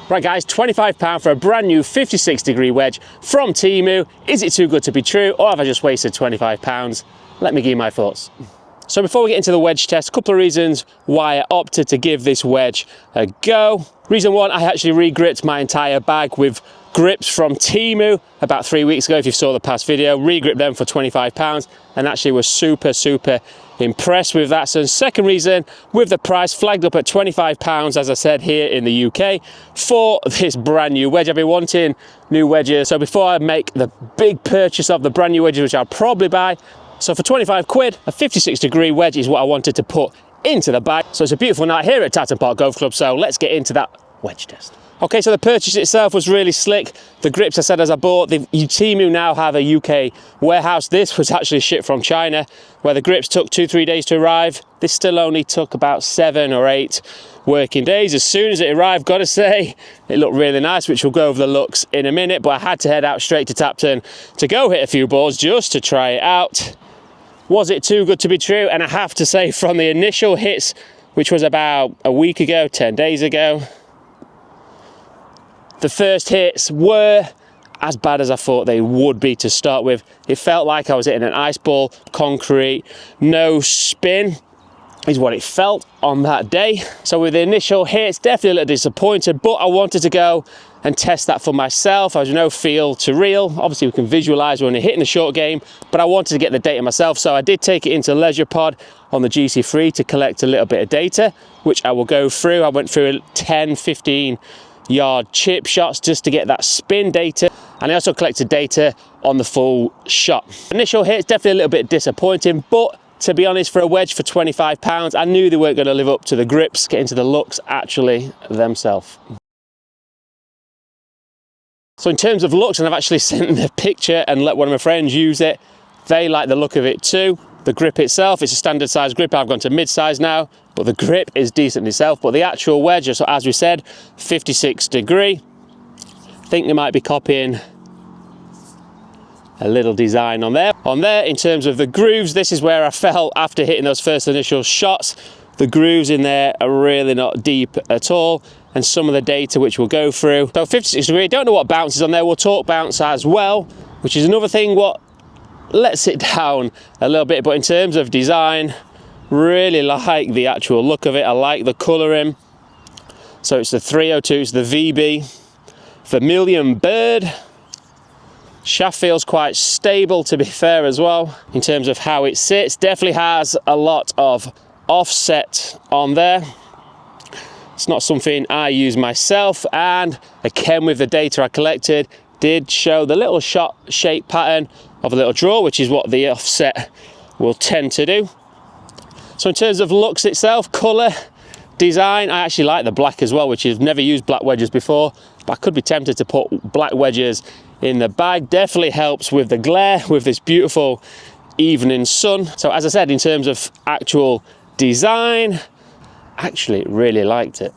Right guys, £25 for a brand new 56-degree wedge from Temu. Is it too good to be true, or have I just wasted £25? Let me give you my thoughts. So before we get into the wedge test, a couple of reasons why I opted to give this wedge a go. Reason one, I actually re-gripped my entire bag with grips from Temu about 3 weeks ago. If you saw the past video, re-gripped them for £25 and actually was super impressed with that. So the second reason, with the price flagged up at £25, as I said, here in the UK for this brand new wedge. I've been wanting new wedges, so before I make the big purchase of the brand new wedges, which I'll probably buy, so for 25 quid, a 56-degree wedge is what I wanted to put into the bag. So it's a beautiful night here at Tatton Park Golf Club, so let's get into that wedge test. Okay, so the purchase itself was really slick. The grips, I said, as I bought, Temu now have a UK warehouse. This was actually shipped from China, where the grips took 2-3 days to arrive. This still only took about 7 or 8 working days. As soon as it arrived, gotta say, it looked really nice, which we'll go over the looks in a minute, but I had to head out straight to Tatton to go hit a few balls just to try it out. Was it too good to be true? And I have to say, from the initial hits, which was about a week ago, 10 days ago, the first hits were as bad as I thought they would be to start with. It felt like I was hitting an ice ball, concrete, no spin is what it felt on that day. So with the initial hits, definitely a little disappointed, but I wanted to go and test that for myself. I was no feel to reel. Obviously we can visualize when you're hitting the short game, but I wanted to get the data myself. So I did take it into Leisure Pod on the GC3 to collect a little bit of data, which I will go through. I went through 10-15 yard chip shots just to get that spin data, and I also collected data on the full shot. Initial hits definitely a little bit disappointing, but to be honest, for a wedge for £25, I knew they weren't going to live up to the grips, get into the looks actually themselves. So in terms of looks, and I've actually sent the picture and let one of my friends use it, they like the look of it too. The grip itself, it's a standard size grip. I've gone to mid-size now, but the grip is decent itself. But the actual wedge, so as we said, 56-degree. I think they might be copying a little design on there. On there, in terms of the grooves, this is where I felt after hitting those first initial shots, the grooves in there are really not deep at all. And some of the data which we'll go through. So 56-degree, don't know what bounce is on there. We'll talk bounce as well, which is another thing what lets it down a little bit. But in terms of design, really like the actual look of it. I like the colouring. So it's the 302, it's the VB Vermilion Bird. Shaft feels quite stable, to be fair, as well in terms of how it sits. Definitely has a lot of offset on there. It's not something I use myself, and again with the data I collected did show the little shot shape pattern of a little draw, which is what the offset will tend to do. So in terms of looks itself, colour, design, I actually like the black as well, which I've never used black wedges before, but I could be tempted to put black wedges in the bag. Definitely helps with the glare with this beautiful evening sun. So as I said, in terms of actual design, actually really liked it.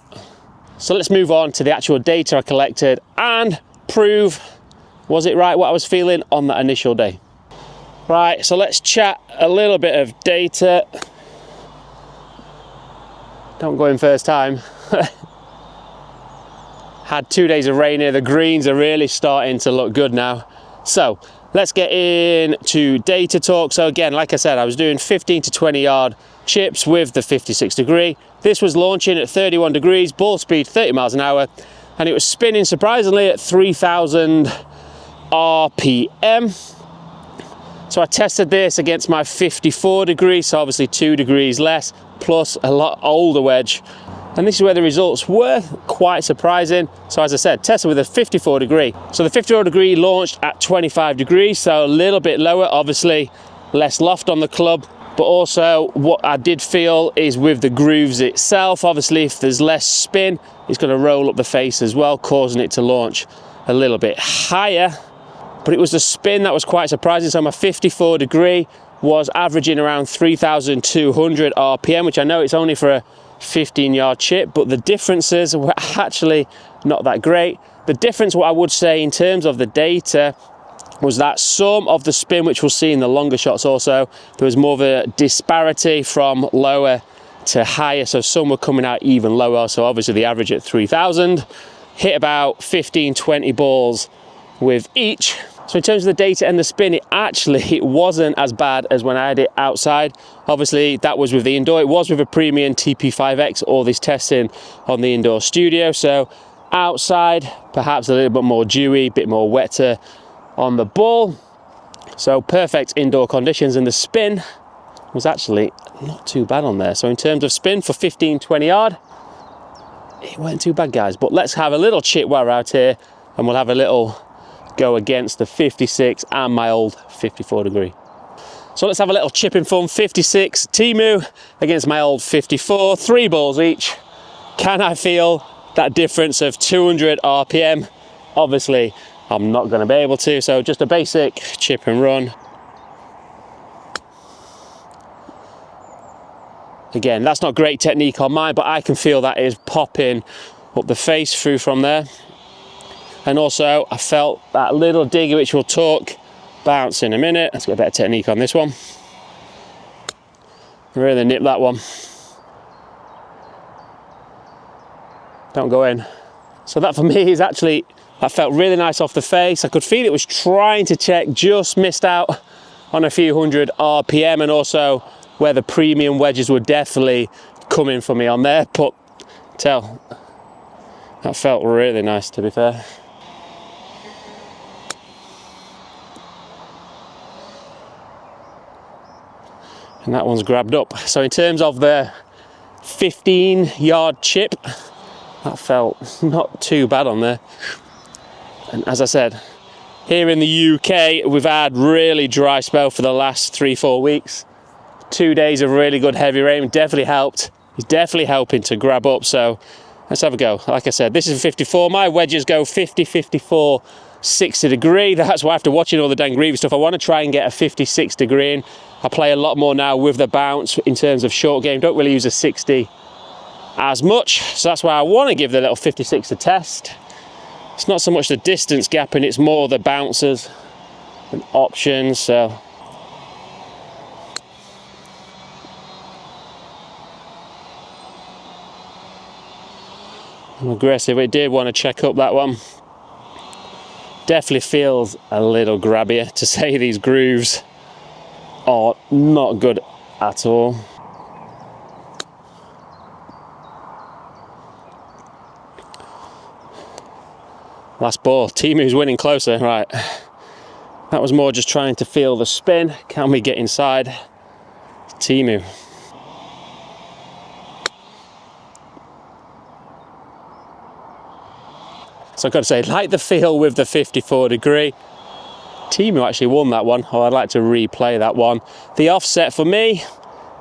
So let's move on to the actual data I collected and prove, was it right what I was feeling on that initial day. Right, so let's chat a little bit of data. Don't go in first time. Had 2 days of rain here. The greens are really starting to look good now. So let's get into data talk. So again, like I said, I was doing 15 to 20 yard chips with the 56-degree. This was launching at 31 degrees, ball speed 30 miles an hour, and it was spinning surprisingly at 3,000 RPM. So I tested this against my 54 degrees, so obviously 2 degrees less, plus a lot older wedge. And this is where the results were quite surprising. So as I said, tested with a 54 degree. So the 54 degree launched at 25 degrees, so a little bit lower, obviously less loft on the club. But also what I did feel is with the grooves itself, obviously if there's less spin, it's going to roll up the face as well, causing it to launch a little bit higher. But it was the spin that was quite surprising. So my 54 degree was averaging around 3,200 RPM, which I know it's only for a 15-yard chip, but the differences were actually not that great. The difference, what I would say in terms of the data, was that some of the spin, which we'll see in the longer shots also, there was more of a disparity from lower to higher, so some were coming out even lower. So obviously the average at 3,000, hit about 15-20 balls with each. So in terms of the data and the spin, it wasn't as bad as when I had it outside. Obviously that was with the indoor, it was with a premium TP5X, all this testing on the indoor studio. So outside, perhaps a little bit more dewy, a bit more wetter on the ball. So perfect indoor conditions, and the spin was actually not too bad on there. So in terms of spin for 15-20 yard, it weren't too bad, guys. But let's have a little chip while we're out here, and we'll have a little go against the 56 and my old 54 degree. So let's have a little chipping fun. 56 Temu against my old 54, 3 balls each. Can I feel that difference of 200 RPM? Obviously I'm not going to be able to, so just a basic chip and run. Again, that's not great technique on mine, but I can feel that is popping up the face through from there. And also I felt that little digger, which we'll talk bounce in a minute. Let's get a better technique on this one. Really nip that one. Don't go in. So that for me is actually, that felt really nice off the face. I could feel it was trying to check, just missed out on a few hundred RPM, and also where the premium wedges were definitely coming for me on there. But that felt really nice, to be fair. And that one's grabbed up. So in terms of the 15-yard chip, that felt not too bad on there. And as I said, here in the UK, we've had really dry spell for the last 3-4 weeks. 2 days of really good heavy rain definitely helped. It's definitely helping to grab up. So let's have a go. Like I said, this is a 54. My wedges go 50, 54, 60 degree. That's why after watching all the Dan Greavy stuff, I want to try and get a 56 degree in. I play a lot more now with the bounce in terms of short game. Don't really use a 60 as much. So that's why I want to give the little 56 a test. It's not so much the distance gap, and it's more the bounces and options. So I'm aggressive. It did want to check up that one. Definitely feels a little grabbier, to say these grooves are not good at all. Last ball, Temu's winning closer, right. That was more just trying to feel the spin. Can we get inside Temu? So I've got to say, like the feel with the 54 degree. Temu actually won that one. Oh, I'd like to replay that one. The offset for me,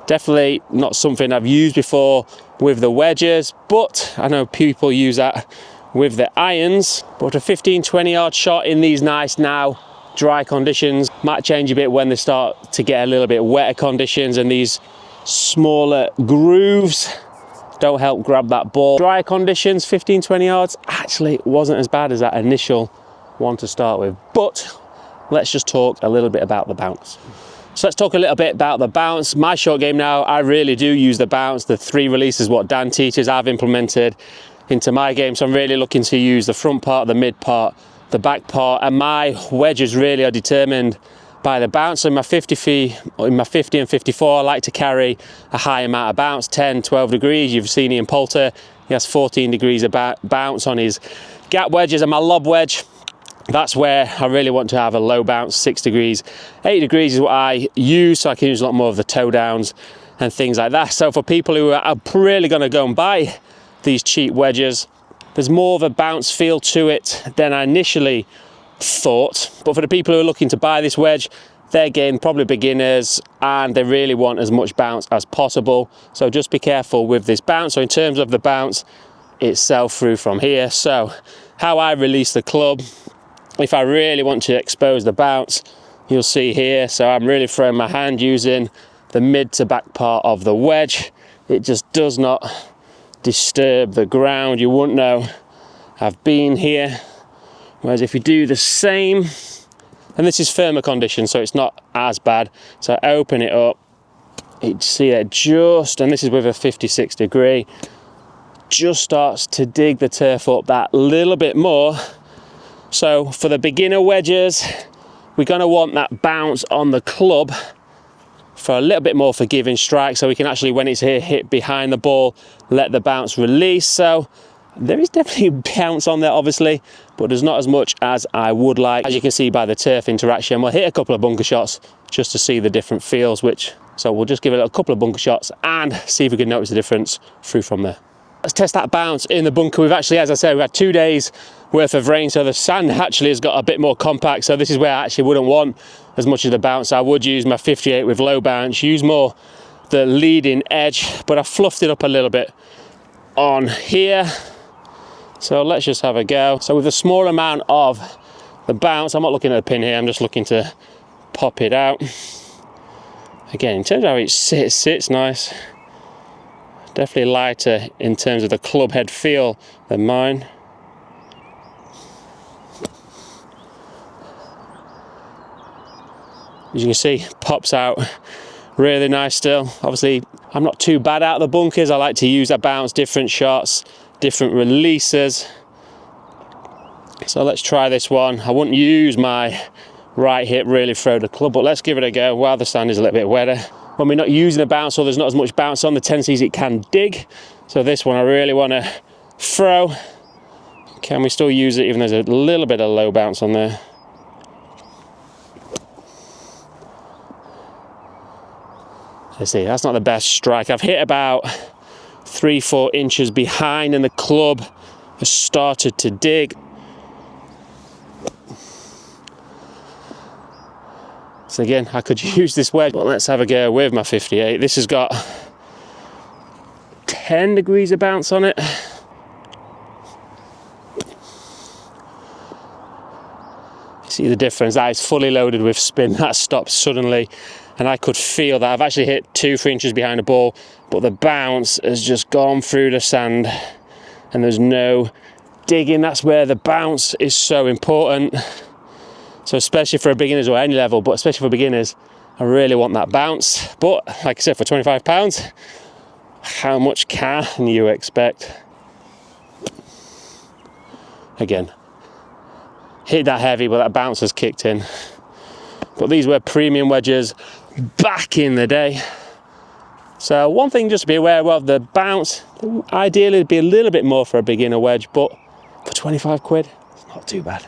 definitely not something I've used before with the wedges, but I know people use that with the irons. But a 15-20 yard shot in these nice now dry conditions might change a bit when they start to get a little bit wetter conditions, and these smaller grooves don't help grab that ball. Dry conditions, 15-20 yards, actually wasn't as bad as that initial one to start with. But let's just talk a little bit about the bounce. So let's talk a little bit about the bounce. My short game now, I really do use the bounce. The 3 releases, what Dan teaches, I've implemented into my game. So I'm really looking to use the front part, the mid part, the back part, and my wedges really are determined by the bounce. So in my 50 and 54, I like to carry a high amount of bounce, 10, 12 degrees. You've seen Ian Poulter, he has 14 degrees of bounce on his gap wedges, and my lob wedge, that's where I really want to have a low bounce, 6 degrees. 8 degrees is what I use, so I can use a lot more of the toe downs and things like that. So for people who are really going to go and buy these cheap wedges, there's more of a bounce feel to it than I initially thought. But for the people who are looking to buy this wedge, they're again probably beginners and they really want as much bounce as possible. So just be careful with this bounce. So in terms of the bounce itself through from here, so how I release the club, if I really want to expose the bounce, you'll see here. So I'm really throwing my hand using the mid to back part of the wedge. It just does not disturb the ground. You wouldn't know I've been here. Whereas if you do the same, and this is firmer condition, so it's not as bad. So I open it up, you see it just, and this is with a 56 degree, just starts to dig the turf up that little bit more. So for the beginner wedges, we're going to want that bounce on the club for a little bit more forgiving strike, so we can actually, when it's here, hit behind the ball, let the bounce release. So there is definitely bounce on there, obviously, but there's not as much as I would like. As you can see by the turf interaction, we'll hit a couple of bunker shots just to see the different feels, so we'll just give it a couple of bunker shots and see if we can notice the difference through from there. Let's test that bounce in the bunker. We've actually, as I said, we've had 2 days worth of rain, so the sand actually has got a bit more compact. So this is where I actually wouldn't want as much of the bounce. I would use my 58 with low bounce, use more the leading edge, but I fluffed it up a little bit on here. So let's just have a go. So with a small amount of the bounce, I'm not looking at a pin here, I'm just looking to pop it out. Again, in terms of how it sits nice. Definitely lighter in terms of the club head feel than mine. As you can see, pops out really nice still. Obviously, I'm not too bad out of the bunkers. I like to use that bounce, different shots, different releases. So let's try this one. I wouldn't use my right hip really throw the club, but let's give it a go while the sand is a little bit wetter. When we're not using a bounce or there's not as much bounce on, the tendency is it can dig. So this one I really want to throw. Can we still use it even though there's a little bit of low bounce on there? Let's see, that's not the best strike. I've hit about 3-4 inches behind and the club has started to dig. So again, I could use this wedge, but let's have a go with my 58. This has got 10 degrees of bounce on it. See the difference? That is fully loaded with spin. That stopped suddenly, and I could feel that. I've actually hit 2-3 inches behind the ball, but the bounce has just gone through the sand, and there's no digging. That's where the bounce is so important. So especially for beginners or any level, but especially for beginners, I really want that bounce. But like I said, for £25, how much can you expect? Again, hit that heavy, but that bounce has kicked in. But these were premium wedges back in the day. So one thing just to be aware of, the bounce, ideally it'd be a little bit more for a beginner wedge, but for 25 quid, it's not too bad.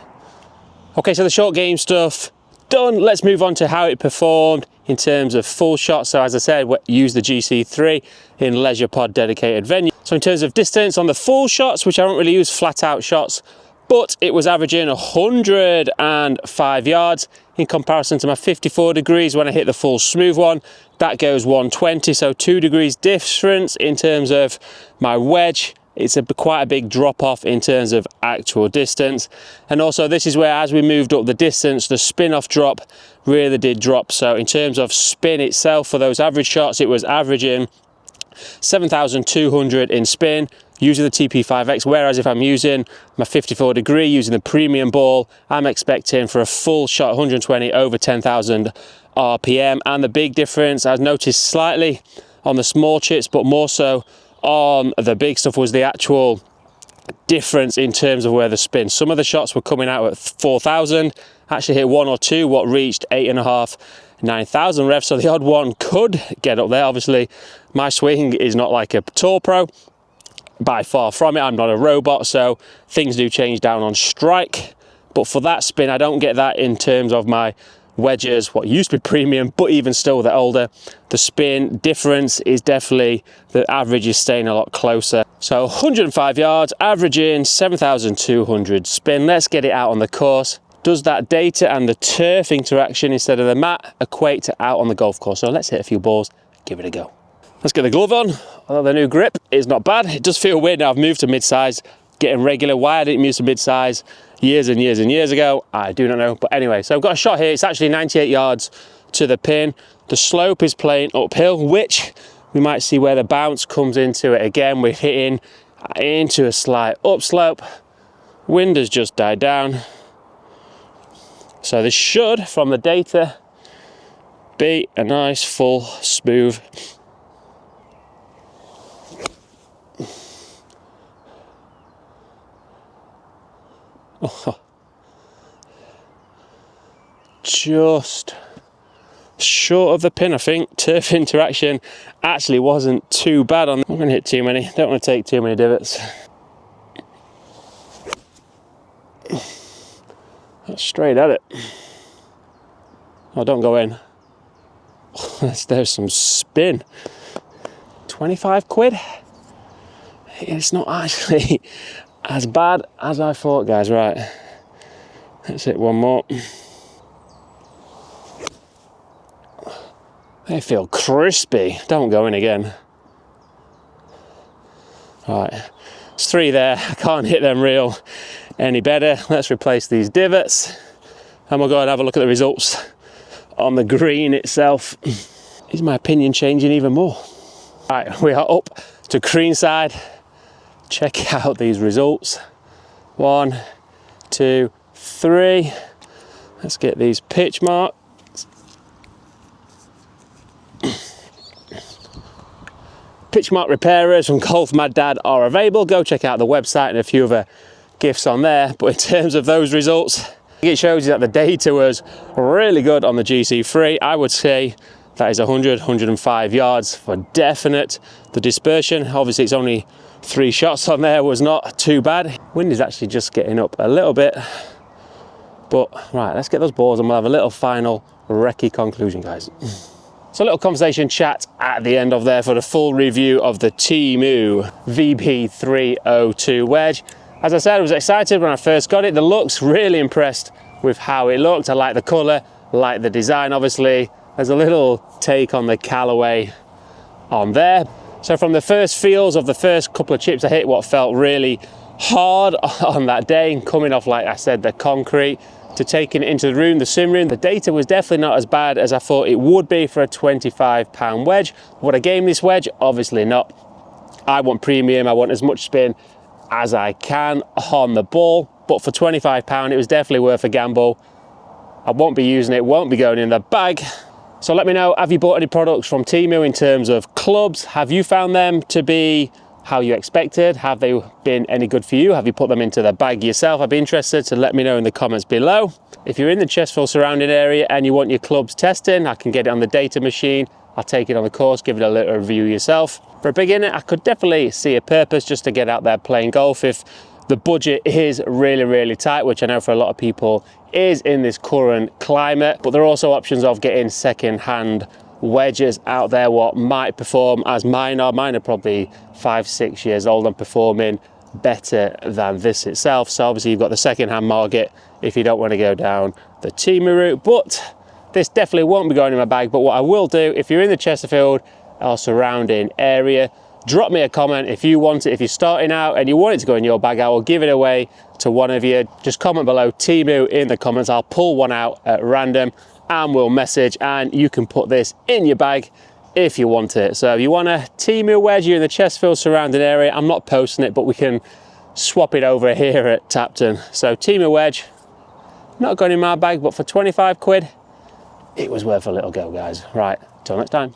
Okay, so the short game stuff done. Let's move on to how it performed in terms of full shots. So as I said, use the GC3 in leisure pod dedicated venue. So in terms of distance on the full shots, which I don't really use flat out shots, but it was averaging 105 yards in comparison to my 54 degrees when I hit the full smooth one. That goes 120, so 2 degrees difference in terms of my wedge. It's quite a big drop off in terms of actual distance. And also this is where, as we moved up the distance, the spin off drop really did drop. So in terms of spin itself, for those average shots, it was averaging 7,200 in spin using the TP5X, whereas if I'm using my 54 degree, using the premium ball, I'm expecting for a full shot 120 over 10,000 RPM. And the big difference I've noticed slightly on the small chips, but more so on the big stuff, was the actual difference in terms of where the spin. Some of the shots were coming out at 4,000, actually hit 1 or 2 what reached 8.5, 9,000 revs, so the odd one could get up there. Obviously my swing is not like a tour pro, by far from it. I'm not a robot, so things do change down on strike, but for that spin I don't get that in terms of my wedges, what used to be premium, but even still they're older. The spin difference is definitely, the average is staying a lot closer. So 105 yards, averaging 7,200 spin. Let's get it out on the course. Does that data and the turf interaction instead of the mat equate to out on the golf course? So let's hit a few balls, give it a go. Let's get the glove on. Although the new grip is not bad, it does feel weird now. I've moved to mid-size, getting regular. Why I didn't move to mid-size years and years and years ago, I do not know. But anyway, so I've got a shot here. It's actually 98 yards to the pin. The slope is playing uphill, which we might see where the bounce comes into it again. We're hitting into a slight upslope. Wind has just died down. So this should, from the data, be a nice, full, smooth. Oh, just short of the pin, I think. Turf interaction actually wasn't too bad on. I'm going to hit too many. Don't want to take too many divots. That's straight at it. Oh, don't go in. There's some spin. 25 quid. It's not actually as bad as I thought, guys. Right, let's hit one more. They feel crispy. Don't go in again. Right, it's 3 there. I can't hit them reel any better. Let's replace these divots and we'll go and have a look at the results on the green itself. Is my opinion changing even more? Right, we are up to green side. Check out these results. 1, 2, 3. Let's get these pitch marks. Pitch mark repairers from Golf Mad Dad are available. Go check out the website and a few other gifts on there. But in terms of those results, it shows you that the data was really good on the GC3. I would say that is 100, 105 yards for definite. The dispersion, obviously it's only 3 shots on there, was not too bad. Wind is actually just getting up a little bit. But right, let's get those balls and we'll have a little final recce conclusion, guys. So a little conversation chat at the end of there for the full review of the Temu VB302 wedge. As I said, I was excited when I first got it. The looks, really impressed with how it looked. I like the colour, like the design obviously. There's a little take on the Callaway on there. So from the first feels of the first couple of chips I hit, what felt really hard on that day, coming off, like I said, the concrete, to taking it into the room, the sim room, the data was definitely not as bad as I thought it would be for a £25 wedge. Would I game this wedge? Obviously not. I want premium, I want as much spin as I can on the ball, but for £25 it was definitely worth a gamble. I won't be using it, won't be going in the bag. So let me know, have you bought any products from Temu in terms of clubs? Have you found them to be how you expected? Have they been any good for you? Have you put them into the bag yourself? I'd be interested to let me know in the comments below. If you're in the Chesterfield surrounding area and you want your clubs testing, I can get it on the data machine. I'll take it on the course, give it a little review yourself. For a beginner, I could definitely see a purpose just to get out there playing golf if the budget is really, really tight, which I know for a lot of people is in this current climate. But there are also options of getting second-hand wedges out there what might perform as mine are. Mine are probably 5-6 years old and performing better than this itself. So obviously you've got the second-hand market if you don't want to go down the Temu route. But this definitely won't be going in my bag. But what I will do, if you're in the Chesterfield or surrounding area, drop me a comment if you want it. If you're starting out and you want it to go in your bag, I will give it away to one of you. Just comment below Temu in the comments. I'll pull one out at random and we'll message, and you can put this in your bag if you want it. So if you want a Temu wedge, you're in the Chesterfield surrounding area, I'm not posting it, but we can swap it over here at Tapton. So Temu wedge, not going in my bag, but for 25 quid, it was worth a little go, guys. Right, till next time.